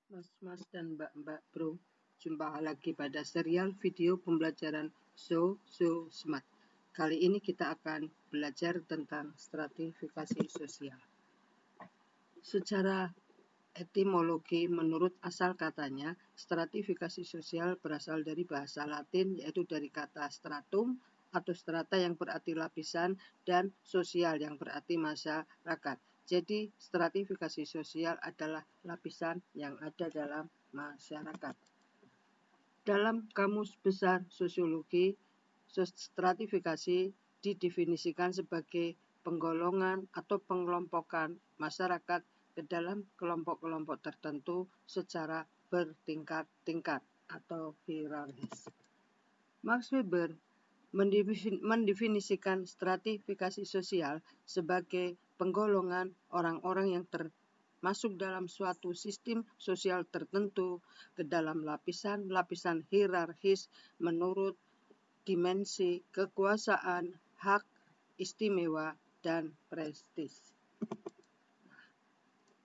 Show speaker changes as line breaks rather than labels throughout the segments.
Mas-mas dan mbak-mbak bro, jumpa lagi pada serial video pembelajaran So Smart. Kali ini kita akan belajar tentang stratifikasi sosial. Secara etimologi, menurut asal katanya, stratifikasi sosial berasal dari bahasa Latin, yaitu dari kata stratum atau strata yang berarti lapisan dan sosial yang berarti masyarakat. Jadi stratifikasi sosial adalah lapisan yang ada dalam masyarakat. Dalam Kamus Besar Sosiologi, stratifikasi didefinisikan sebagai penggolongan atau pengelompokan masyarakat ke dalam kelompok-kelompok tertentu secara bertingkat-tingkat atau hierarkis. Max Weber mendefinisikan stratifikasi sosial sebagai penggolongan orang-orang yang masuk dalam suatu sistem sosial tertentu ke dalam lapisan-lapisan hierarkis menurut dimensi kekuasaan, hak istimewa, dan prestis.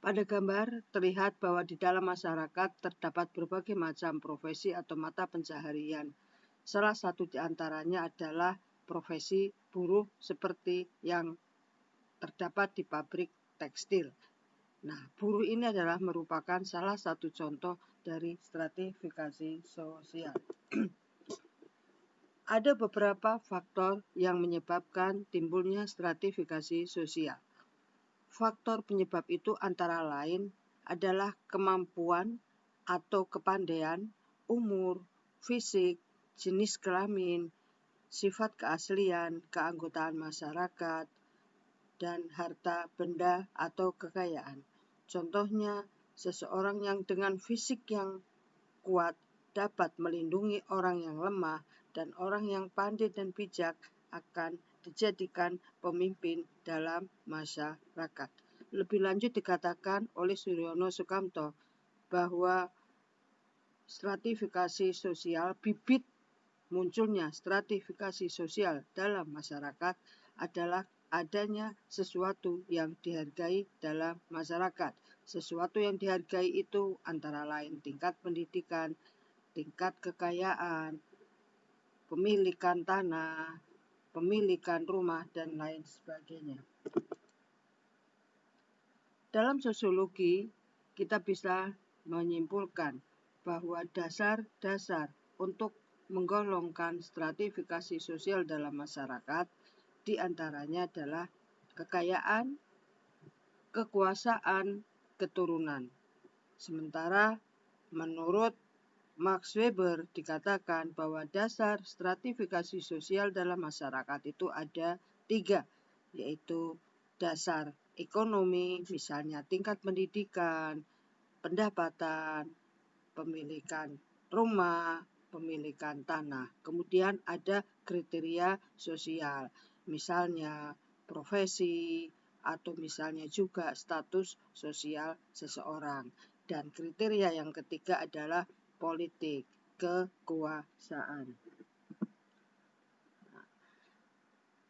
Pada gambar terlihat bahwa di dalam masyarakat terdapat berbagai macam profesi atau mata pencaharian. Salah satu di antaranya adalah profesi buruh seperti yang terdapat di pabrik tekstil. Nah, buruh ini adalah merupakan salah satu contoh dari stratifikasi sosial. Ada beberapa faktor yang menyebabkan timbulnya stratifikasi sosial. Faktor penyebab itu antara lain adalah kemampuan atau kepandaian, umur, fisik, jenis kelamin, sifat keaslian, keanggotaan masyarakat, dan harta benda atau kekayaan. Contohnya, seseorang yang dengan fisik yang kuat dapat melindungi orang yang lemah dan orang yang pandai dan bijak akan dijadikan pemimpin dalam masyarakat. Lebih lanjut dikatakan oleh Suryono Sukamto bahwa stratifikasi sosial, bibit munculnya stratifikasi sosial dalam masyarakat adalah adanya sesuatu yang dihargai dalam masyarakat. Sesuatu yang dihargai itu antara lain tingkat pendidikan, tingkat kekayaan, pemilikan tanah, pemilikan rumah, dan lain sebagainya. Dalam sosiologi, kita bisa menyimpulkan bahwa dasar-dasar untuk menggolongkan stratifikasi sosial dalam masyarakat diantaranya adalah kekayaan, kekuasaan, keturunan. Sementara menurut Max Weber dikatakan bahwa dasar stratifikasi sosial dalam masyarakat itu ada 3, yaitu dasar ekonomi, misalnya tingkat pendidikan, pendapatan, pemilikan rumah, pemilikan tanah. Kemudian ada kriteria sosial, misalnya profesi, atau misalnya juga status sosial seseorang. Dan kriteria yang ketiga adalah politik, kekuasaan.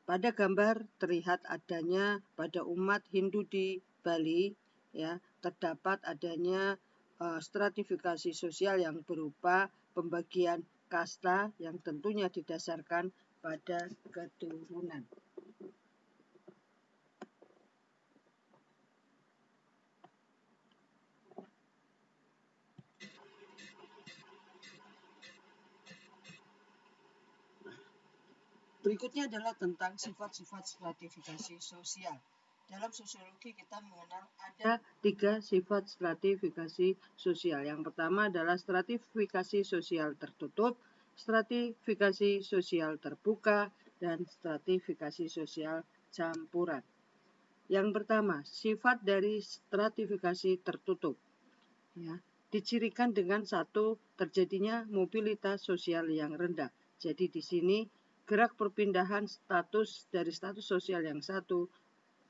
Pada gambar terlihat adanya pada umat Hindu di Bali, ya, terdapat adanya stratifikasi sosial yang berupa pembagian kasta yang tentunya didasarkan pada keturunan. Berikutnya adalah tentang sifat-sifat stratifikasi sosial. Dalam sosiologi kita mengenal ada 3 sifat stratifikasi sosial. Yang pertama adalah stratifikasi sosial tertutup, stratifikasi sosial terbuka, dan stratifikasi sosial campuran. Yang pertama, sifat dari stratifikasi tertutup, ya, dicirikan dengan satu, terjadinya mobilitas sosial yang rendah. Jadi di sini gerak perpindahan status dari status sosial yang satu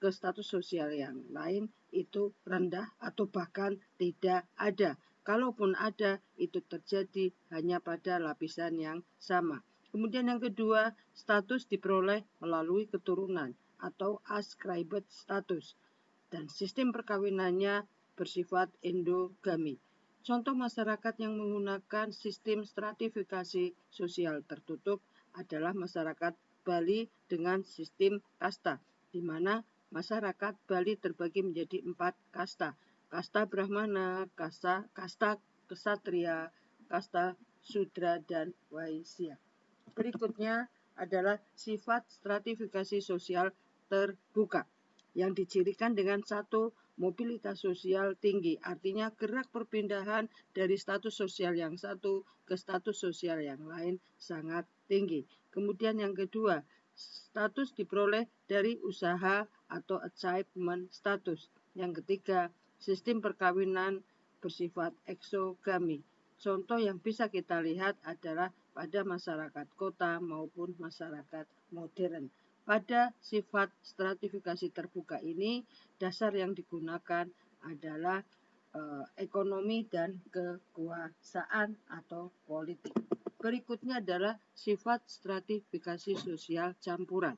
ke status sosial yang lain itu rendah atau bahkan tidak ada. Kalaupun ada, itu terjadi hanya pada lapisan yang sama. Kemudian yang kedua, status diperoleh melalui keturunan atau ascribed status. Dan sistem perkawinannya bersifat endogami. Contoh masyarakat yang menggunakan sistem stratifikasi sosial tertutup adalah masyarakat Bali dengan sistem kasta, di mana masyarakat Bali terbagi menjadi 4 kasta. Kasta Brahmana, kasta Ksatria, kasta Sudra, dan Waisya. Berikutnya adalah sifat stratifikasi sosial terbuka yang dicirikan dengan satu, mobilitas sosial tinggi, artinya gerak perpindahan dari status sosial yang satu ke status sosial yang lain sangat tinggi. Kemudian yang kedua, status diperoleh dari usaha atau achievement status. Yang ketiga, sistem perkawinan bersifat eksogami. Contoh yang bisa kita lihat adalah pada masyarakat kota maupun masyarakat modern. Pada sifat stratifikasi terbuka ini, dasar yang digunakan adalah ekonomi dan kekuasaan atau politik. Berikutnya adalah sifat stratifikasi sosial campuran,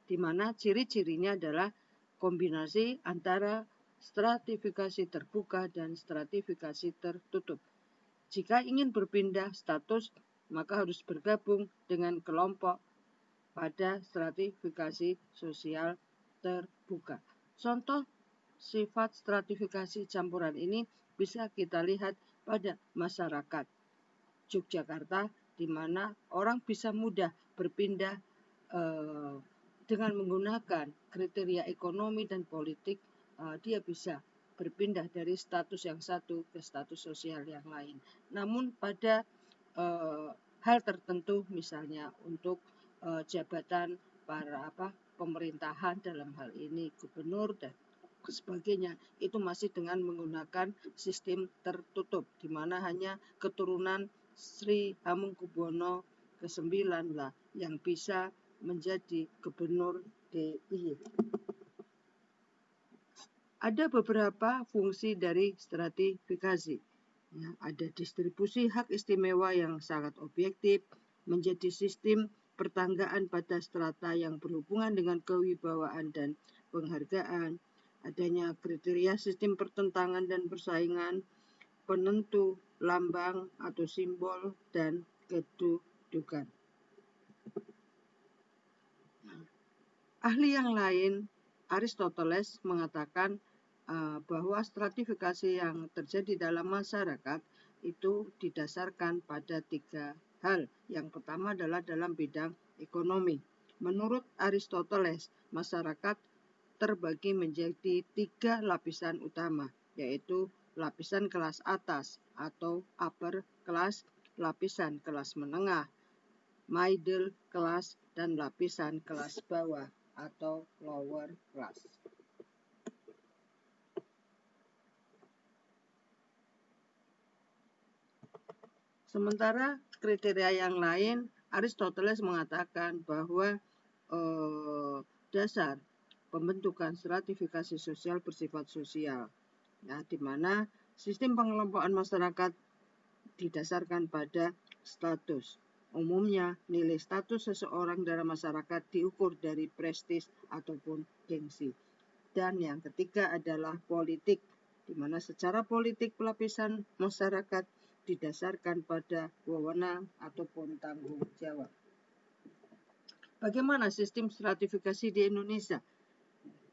di mana ciri-cirinya adalah kombinasi antara stratifikasi terbuka dan stratifikasi tertutup. Jika ingin berpindah status, maka harus bergabung dengan kelompok pada stratifikasi sosial terbuka. Contoh sifat stratifikasi campuran ini bisa kita lihat pada masyarakat Yogyakarta, di mana orang bisa mudah berpindah dengan menggunakan kriteria ekonomi dan politik. Dia bisa berpindah dari status yang satu ke status sosial yang lain. Namun pada hal tertentu, misalnya untuk jabatan para pemerintahan, dalam hal ini gubernur dan sebagainya, itu masih dengan menggunakan sistem tertutup, di mana hanya keturunan Sri Hamengkubuwono ke-9 lah yang bisa menjadi gubernur DIY. Ada beberapa fungsi dari stratifikasi. Ya, ada distribusi hak istimewa yang sangat objektif, menjadi sistem pertanggaan pada strata yang berhubungan dengan kewibawaan dan penghargaan, adanya kriteria sistem pertentangan dan persaingan, penentu lambang atau simbol, dan kedudukan. Ahli yang lain, Aristoteles, mengatakan bahwa stratifikasi yang terjadi dalam masyarakat itu didasarkan pada 3 hal. Yang pertama adalah dalam bidang ekonomi. Menurut Aristoteles, masyarakat terbagi menjadi 3 lapisan utama, yaitu lapisan kelas atas atau upper class, lapisan kelas menengah, middle class, dan lapisan kelas bawah atau lower class. Sementara kriteria yang lain, Aristoteles mengatakan bahwa dasar pembentukan stratifikasi sosial bersifat sosial, ya, di mana sistem pengelompokan masyarakat didasarkan pada status. Umumnya, nilai status seseorang dalam masyarakat diukur dari prestis ataupun gengsi. Dan yang ketiga adalah politik, di mana secara politik pelapisan masyarakat didasarkan pada wewenang ataupun tanggung jawab. Bagaimana sistem stratifikasi di Indonesia?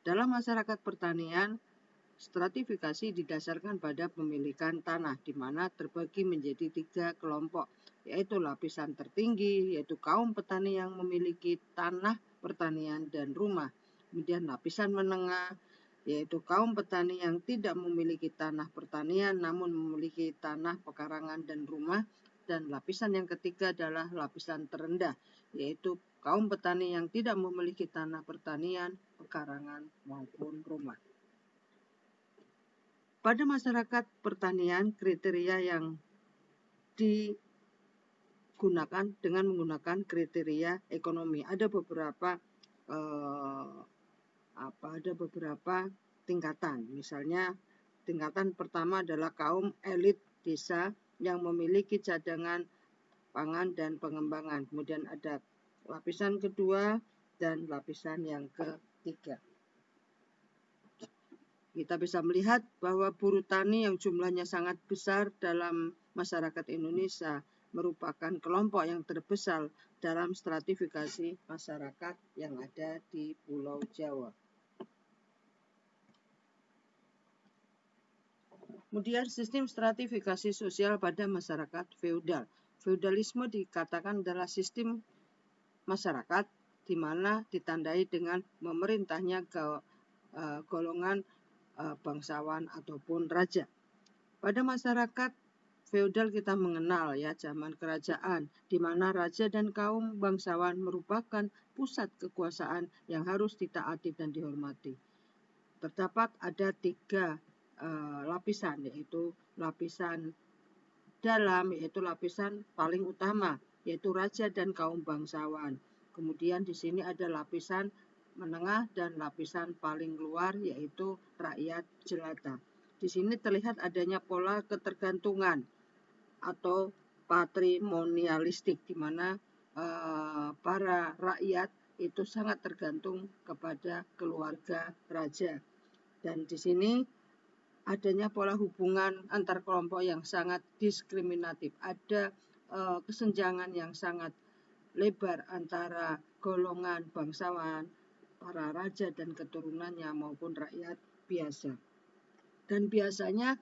Dalam masyarakat pertanian, stratifikasi didasarkan pada pemilikan tanah, di mana terbagi menjadi 3 kelompok, yaitu lapisan tertinggi, yaitu kaum petani yang memiliki tanah pertanian dan rumah. Kemudian lapisan menengah, yaitu kaum petani yang tidak memiliki tanah pertanian namun memiliki tanah pekarangan dan rumah. Dan lapisan yang ketiga adalah lapisan terendah, yaitu kaum petani yang tidak memiliki tanah pertanian, pekarangan, maupun rumah. Pada masyarakat pertanian, kriteria yang digunakan dengan menggunakan kriteria ekonomi. Ada beberapa tingkatan. Misalnya, tingkatan pertama adalah kaum elit desa yang memiliki cadangan pangan dan pengembangan. Kemudian ada lapisan kedua dan lapisan yang ketiga. Kita bisa melihat bahwa buruh tani yang jumlahnya sangat besar dalam masyarakat Indonesia merupakan kelompok yang terbesar dalam stratifikasi masyarakat yang ada di Pulau Jawa. Kemudian sistem stratifikasi sosial pada masyarakat feodal. Feodalisme dikatakan adalah sistem masyarakat di mana ditandai dengan memerintahnya golongan bangsawan ataupun raja. Pada masyarakat feodal kita mengenal ya zaman kerajaan di mana raja dan kaum bangsawan merupakan pusat kekuasaan yang harus ditaati dan dihormati. Terdapat ada 3 lapisan, yaitu lapisan dalam, yaitu lapisan paling utama, yaitu raja dan kaum bangsawan. Kemudian di sini ada lapisan menengah dan lapisan paling luar, yaitu rakyat jelata. Di sini terlihat adanya pola ketergantungan atau patrimonialistik, di mana para rakyat itu sangat tergantung kepada keluarga raja. Dan di sini adanya pola hubungan antar kelompok yang sangat diskriminatif. Ada kesenjangan yang sangat lebar antara golongan bangsawan, para raja dan keturunannya maupun rakyat biasa. Dan biasanya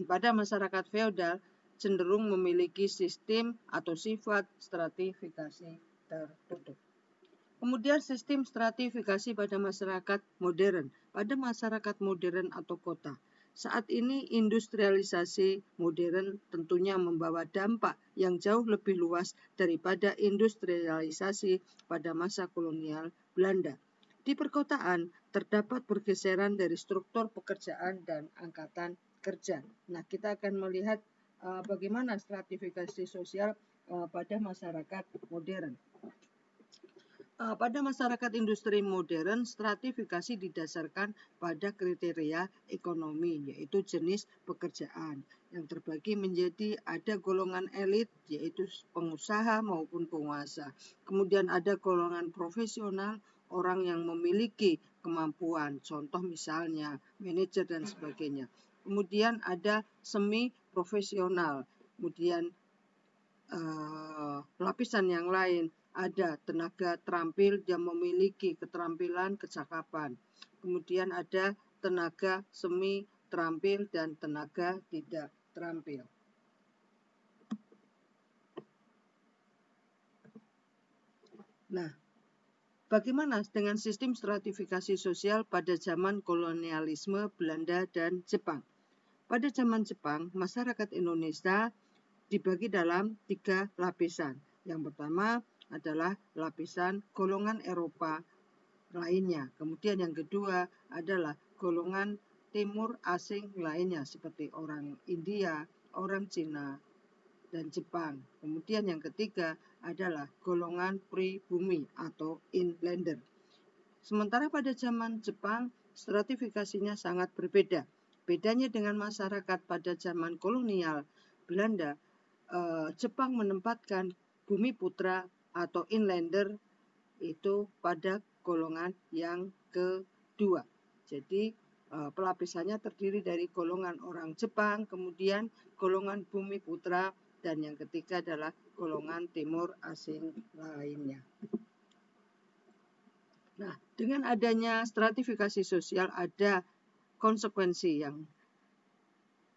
pada masyarakat feodal cenderung memiliki sistem atau sifat stratifikasi tertutup. Kemudian sistem stratifikasi pada masyarakat modern. Pada masyarakat modern atau kota, saat ini industrialisasi modern tentunya membawa dampak yang jauh lebih luas daripada industrialisasi pada masa kolonial Belanda. Di perkotaan terdapat pergeseran dari struktur pekerjaan dan angkatan kerja. Nah, kita akan melihat bagaimana stratifikasi sosial pada masyarakat modern. Pada masyarakat industri modern, stratifikasi didasarkan pada kriteria ekonomi, yaitu jenis pekerjaan yang terbagi menjadi ada golongan elit, yaitu pengusaha maupun penguasa. Kemudian ada golongan profesional, orang yang memiliki kemampuan, contoh misalnya manajer dan sebagainya. Kemudian ada semi profesional, kemudian lapisan yang lain ada tenaga terampil yang memiliki keterampilan kecakapan. Kemudian ada tenaga semi terampil dan tenaga tidak terampil. Nah, bagaimana dengan sistem stratifikasi sosial pada zaman kolonialisme Belanda dan Jepang? Pada zaman Jepang, masyarakat Indonesia dibagi dalam 3 lapisan. Yang pertama adalah lapisan golongan Eropa lainnya. Kemudian yang kedua adalah golongan timur asing lainnya seperti orang India, orang Cina, dan Jepang. Kemudian yang ketiga adalah golongan pribumi atau inlander. Sementara pada zaman Jepang, stratifikasinya sangat berbeda. Bedanya dengan masyarakat pada zaman kolonial Belanda, Jepang menempatkan bumi putra atau inlander itu pada golongan yang kedua. Jadi pelapisannya terdiri dari golongan orang Jepang, kemudian golongan bumi putra, dan yang ketiga adalah golongan timur asing lainnya. Nah, dengan adanya stratifikasi sosial ada konsekuensi yang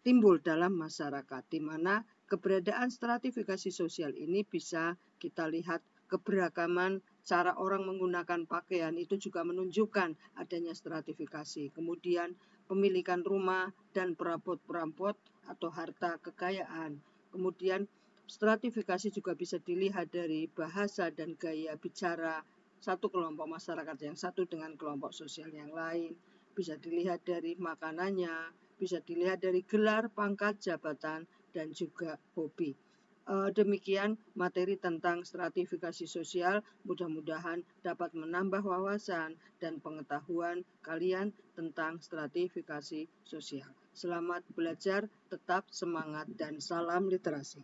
timbul dalam masyarakat, di mana keberadaan stratifikasi sosial ini bisa kita lihat keberagaman cara orang menggunakan pakaian itu juga menunjukkan adanya stratifikasi. Kemudian pemilikan rumah dan perabot-perabot atau harta kekayaan. Kemudian stratifikasi juga bisa dilihat dari bahasa dan gaya bicara satu kelompok masyarakat yang satu dengan kelompok sosial yang lain. Bisa dilihat dari makanannya, bisa dilihat dari gelar, pangkat, jabatan, dan juga hobi. Demikian materi tentang stratifikasi sosial. Mudah-mudahan dapat menambah wawasan dan pengetahuan kalian tentang stratifikasi sosial. Selamat belajar, tetap semangat, dan salam literasi.